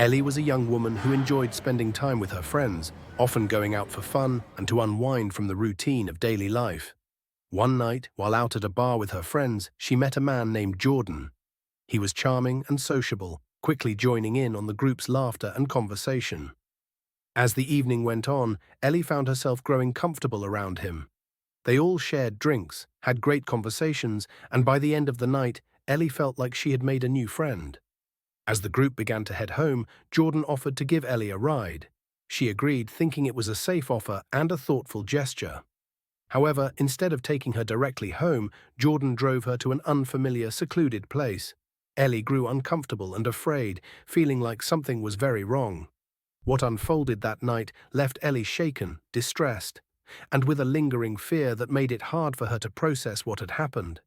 Ellie was a young woman who enjoyed spending time with her friends, often going out for fun and to unwind from the routine of daily life. One night, while out at a bar with her friends, she met a man named Jordan. He was charming and sociable, quickly joining in on the group's laughter and conversation. As the evening went on, Ellie found herself growing comfortable around him. They all shared drinks, had great conversations, and by the end of the night, Ellie felt like she had made a new friend. As the group began to head home, Jordan offered to give Ellie a ride. She agreed, thinking it was a safe offer and a thoughtful gesture. However, instead of taking her directly home, Jordan drove her to an unfamiliar, secluded place. Ellie grew uncomfortable and afraid, feeling like something was very wrong. What unfolded that night left Ellie shaken, distressed, and with a lingering fear that made it hard for her to process what had happened.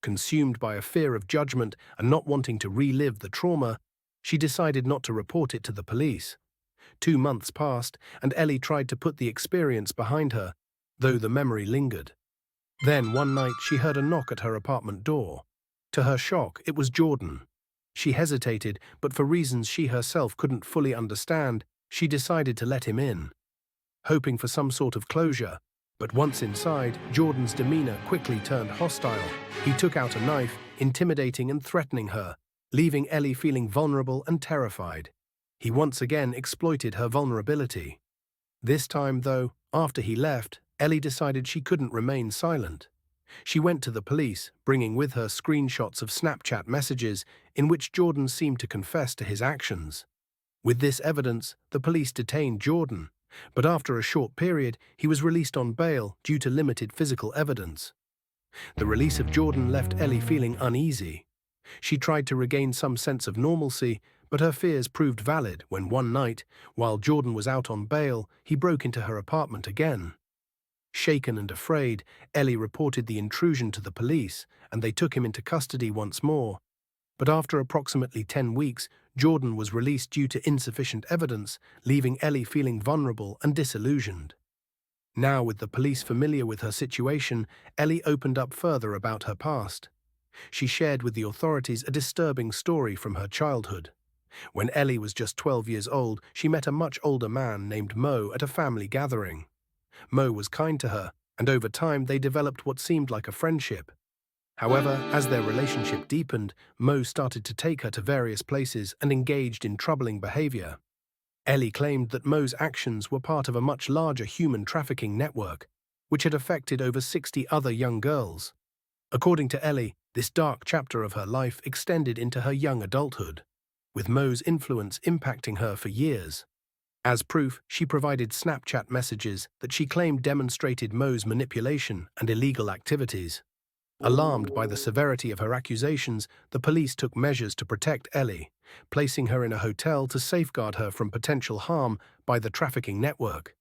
Consumed by a fear of judgment and not wanting to relive the trauma, she decided not to report it to the police. 2 months passed, and Ellie tried to put the experience behind her, though the memory lingered. Then, one night, she heard a knock at her apartment door. To her shock, it was Jordan. She hesitated, but for reasons she herself couldn't fully understand, she decided to let him in, hoping for some sort of closure. But once inside, Jordan's demeanor quickly turned hostile. He took out a knife, intimidating and threatening her, leaving Ellie feeling vulnerable and terrified. He once again exploited her vulnerability. This time, though, after he left, Ellie decided she couldn't remain silent. She went to the police, bringing with her screenshots of Snapchat messages in which Jordan seemed to confess to his actions. With this evidence, the police detained Jordan, but after a short period, he was released on bail due to limited physical evidence. The release of Jordan left Ellie feeling uneasy. She tried to regain some sense of normalcy, but her fears proved valid when one night, while Jordan was out on bail, he broke into her apartment again. Shaken and afraid, Ellie reported the intrusion to the police, and they took him into custody once more. But after approximately 10 weeks, Jordan was released due to insufficient evidence, leaving Ellie feeling vulnerable and disillusioned. Now, with the police familiar with her situation, Ellie opened up further about her past. She shared with the authorities a disturbing story from her childhood. When Ellie was just 12 years old, she met a much older man named Mo at a family gathering. Mo was kind to her, and over time they developed what seemed like a friendship. However, as their relationship deepened, Mo started to take her to various places and engaged in troubling behavior. Ellie claimed that Mo's actions were part of a much larger human trafficking network, which had affected over 60 other young girls. According to Ellie, this dark chapter of her life extended into her young adulthood, with Mo's influence impacting her for years. As proof, she provided Snapchat messages that she claimed demonstrated Mo's manipulation and illegal activities. Alarmed by the severity of her accusations, the police took measures to protect Ellie, placing her in a hotel to safeguard her from potential harm by the trafficking network.